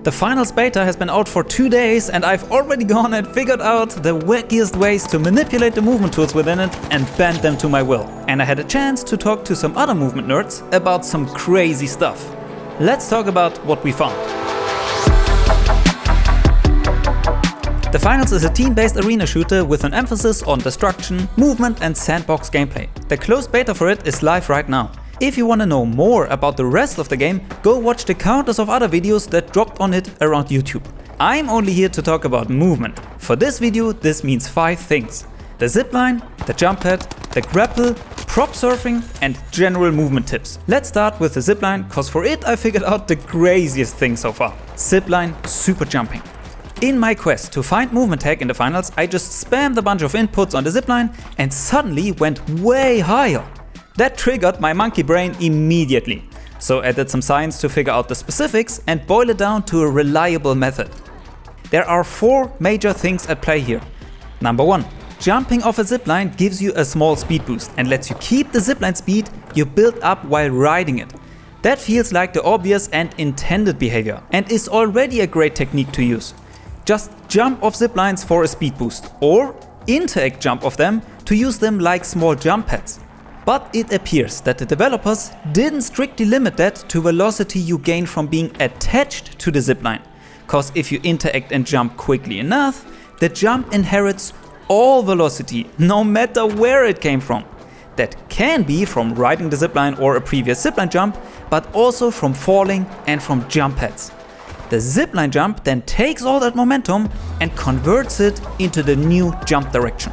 The finals beta has been out for 2 days and I've already gone and figured out the wackiest ways to manipulate the movement tools within it and bend them to my will. And I had a chance to talk to some other movement nerds about some crazy stuff. Let's talk about what we found. The Finals is a team-based arena shooter with an emphasis on destruction, movement and sandbox gameplay. The closed beta for it is live right now. If you want to know more about the rest of the game, go watch the countless of other videos that dropped on it around YouTube. I'm only here to talk about movement. For this video, this means 5 things: the zipline, the jump pad, the grapple, prop surfing and general movement tips. Let's start with the zipline, cause for it I figured out the craziest thing so far. Zipline super jumping. In my quest to find movement tag in the finals, I just spammed a bunch of inputs on the zipline and suddenly went way higher. That triggered my monkey brain immediately. So I did some science to figure out the specifics and boil it down to a reliable method. There are 4 major things at play here. Number 1. Jumping off a zipline gives you a small speed boost and lets you keep the zipline speed you built up while riding it. That feels like the obvious and intended behavior and is already a great technique to use. Just jump off ziplines for a speed boost or interact jump off them to use them like small jump pads. But it appears that the developers didn't strictly limit that to velocity you gain from being attached to the zipline. Cause if you interact and jump quickly enough, the jump inherits all velocity, no matter where it came from. That can be from riding the zipline or a previous zipline jump, but also from falling and from jump pads. The zipline jump then takes all that momentum and converts it into the new jump direction.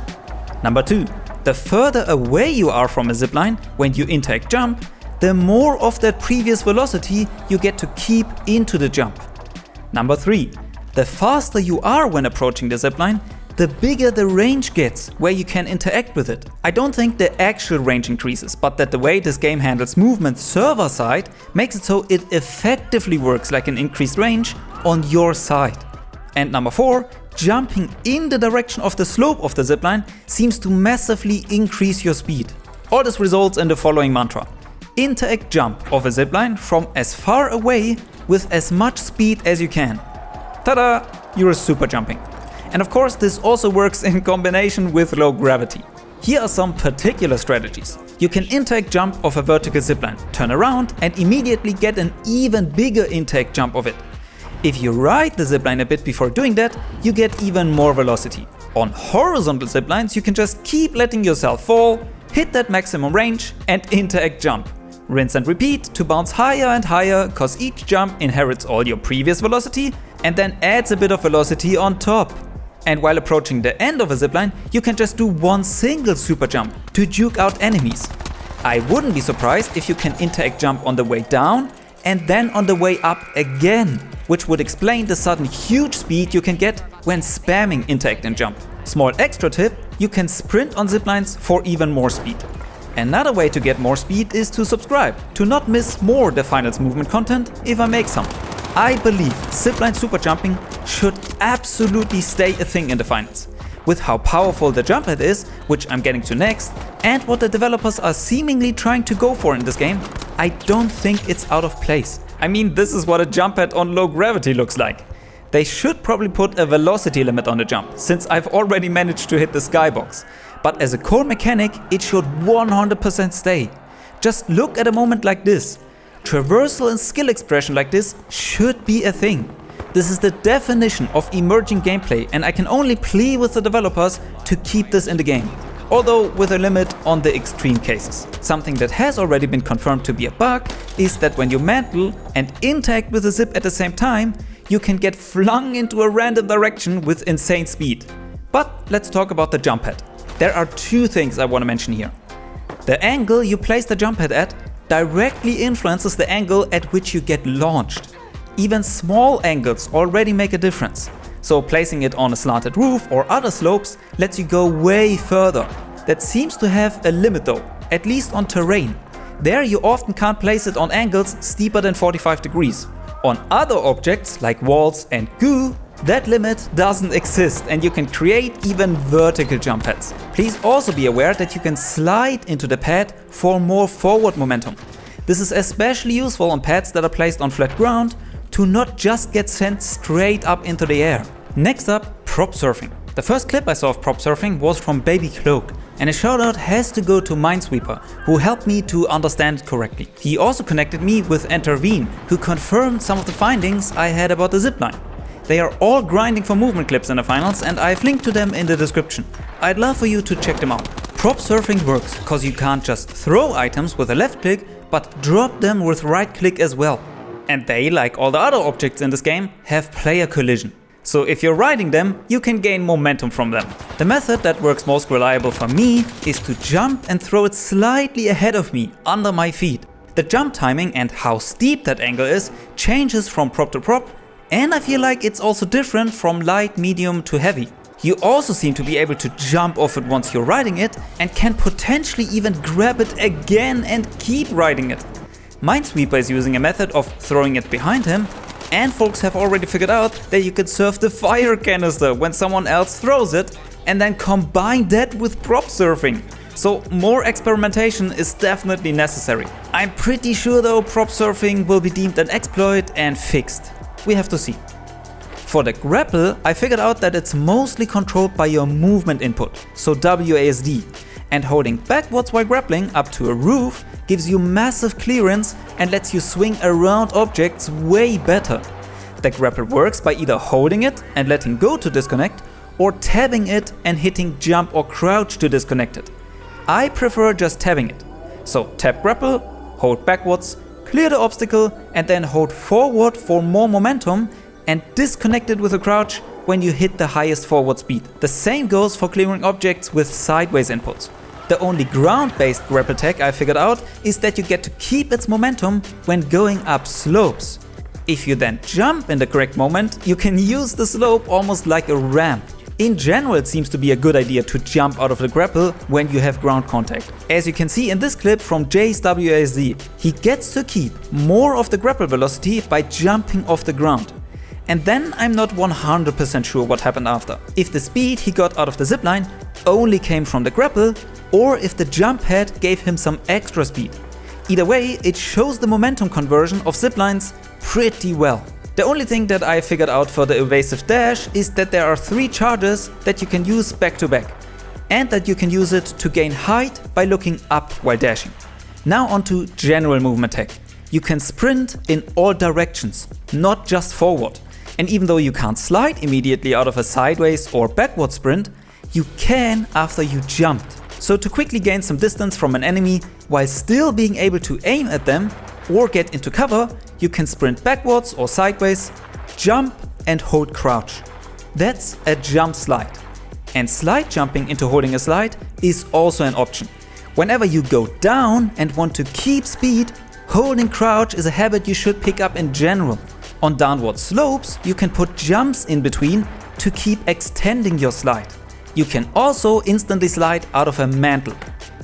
Number 2. The further away you are from a zipline when you interact jump, the more of that previous velocity you get to keep into the jump. Number 3. The faster you are when approaching the zipline, the bigger the range gets where you can interact with it. I don't think the actual range increases, but that the way this game handles movement server side makes it so it effectively works like an increased range on your side. And number 4. Jumping in the direction of the slope of the zipline seems to massively increase your speed. All this results in the following mantra: interact jump off a zipline from as far away with as much speed as you can. Tada! You're super jumping. And of course this also works in combination with low gravity. Here are some particular strategies. You can interact jump off a vertical zipline, turn around and immediately get an even bigger interact jump of it. If you ride the zipline a bit before doing that, you get even more velocity. On horizontal ziplines, you can just keep letting yourself fall, hit that maximum range and interact jump. Rinse and repeat to bounce higher and higher, cause each jump inherits all your previous velocity and then adds a bit of velocity on top. And while approaching the end of a zipline, you can just do one single super jump to juke out enemies. I wouldn't be surprised if you can interact jump on the way down and then on the way up again, which would explain the sudden huge speed you can get when spamming interact and jump. Small extra tip, you can sprint on ziplines for even more speed. Another way to get more speed is to subscribe, to not miss more the finals movement content if I make some. I believe zipline super jumping should absolutely stay a thing in the finals. With how powerful the jump pad is, which I'm getting to next, and what the developers are seemingly trying to go for in this game, I don't think it's out of place. I mean, this is what a jump pad on low gravity looks like. They should probably put a velocity limit on the jump, since I've already managed to hit the skybox. But as a core mechanic, it should 100% stay. Just look at a moment like this. Traversal and skill expression like this should be a thing. This is the definition of emerging gameplay and I can only plead with the developers to keep this in the game. Although with a limit on the extreme cases. Something that has already been confirmed to be a bug is that when you mantle and interact with the zip at the same time, you can get flung into a random direction with insane speed. But let's talk about the jump pad. There are 2 things I want to mention here. The angle you place the jump pad at directly influences the angle at which you get launched. Even small angles already make a difference. So placing it on a slanted roof or other slopes lets you go way further. That seems to have a limit though, at least on terrain. There you often can't place it on angles steeper than 45 degrees. On other objects like walls and goo, that limit doesn't exist and you can create even vertical jump pads. Please also be aware that you can slide into the pad for more forward momentum. This is especially useful on pads that are placed on flat ground, to not just get sent straight up into the air. Next up, prop surfing. The first clip I saw of prop surfing was from Baby Cloak, and a shoutout has to go to Minesweeper, who helped me to understand it correctly. He also connected me with Intervene, who confirmed some of the findings I had about the zipline. They are all grinding for movement clips in the finals, and I've linked to them in the description. I'd love for you to check them out. Prop surfing works because you can't just throw items with a left click, but drop them with right click as well. And they, like all the other objects in this game, have player collision. So if you're riding them, you can gain momentum from them. The method that works most reliable for me is to jump and throw it slightly ahead of me, under my feet. The jump timing and how steep that angle is changes from prop to prop, and I feel like it's also different from light, medium to heavy. You also seem to be able to jump off it once you're riding it, and can potentially even grab it again and keep riding it. Minesweeper is using a method of throwing it behind him, and folks have already figured out that you could surf the fire canister when someone else throws it, and then combine that with prop surfing. So more experimentation is definitely necessary. I'm pretty sure though prop surfing will be deemed an exploit and fixed. We have to see. For the grapple, I figured out that it's mostly controlled by your movement input, so WASD, and holding backwards while grappling up to a roof gives you massive clearance and lets you swing around objects way better. The grapple works by either holding it and letting go to disconnect, or tabbing it and hitting jump or crouch to disconnect it. I prefer just tabbing it. So tap grapple, hold backwards, clear the obstacle, and then hold forward for more momentum, and disconnect it with a crouch when you hit the highest forward speed. The same goes for clearing objects with sideways inputs. The only ground-based grapple tech I figured out is that you get to keep its momentum when going up slopes. If you then jump in the correct moment, you can use the slope almost like a ramp. In general, it seems to be a good idea to jump out of the grapple when you have ground contact. As you can see in this clip from Jay's WASD, he gets to keep more of the grapple velocity by jumping off the ground. And then I'm not 100% sure what happened after. If the speed he got out of the zipline only came from the grapple, or if the jump head gave him some extra speed. Either way, it shows the momentum conversion of ziplines pretty well. The only thing that I figured out for the evasive dash is that there are 3 charges that you can use back to back, and that you can use it to gain height by looking up while dashing. Now onto general movement tech. You can sprint in all directions, not just forward. And even though you can't slide immediately out of a sideways or backward sprint, you can after you jumped. So to quickly gain some distance from an enemy while still being able to aim at them or get into cover, you can sprint backwards or sideways, jump and hold crouch. That's a jump slide. And slide jumping into holding a slide is also an option. Whenever you go down and want to keep speed, holding crouch is a habit you should pick up in general. On downward slopes, you can put jumps in between to keep extending your slide. You can also instantly slide out of a mantle.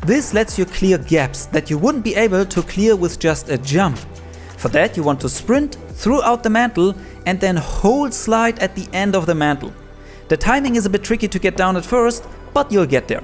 This lets you clear gaps that you wouldn't be able to clear with just a jump. For that you want to sprint throughout the mantle and then hold slide at the end of the mantle. The timing is a bit tricky to get down at first, but you'll get there.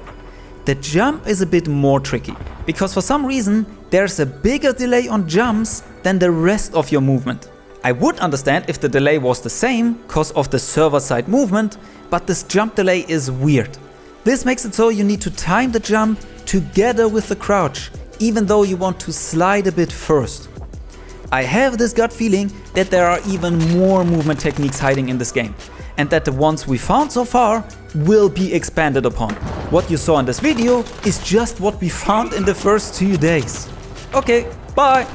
The jump is a bit more tricky, because for some reason there's a bigger delay on jumps than the rest of your movement. I would understand if the delay was the same because of the server side movement, but this jump delay is weird. This makes it so you need to time the jump together with the crouch, even though you want to slide a bit first. I have this gut feeling that there are even more movement techniques hiding in this game, and that the ones we found so far will be expanded upon. What you saw in this video is just what we found in the first 2 days. Okay, bye!